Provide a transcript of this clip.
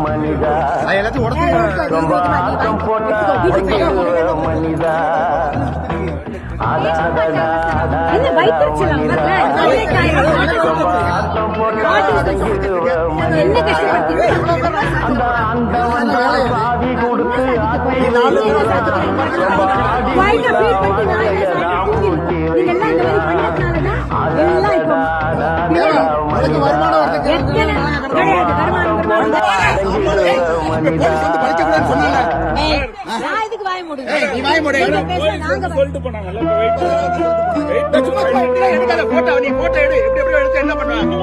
மனிதா ரொம்ப ஆட்டம் போட்டா மனிதா அந்த பாதி கொடுத்து சொல்லிட்டு போனாங்கல்ல போட்டோ நீ போட்டோ எடு எப்படி எப்படி எடுத்து என்ன பண்ணுவாங்க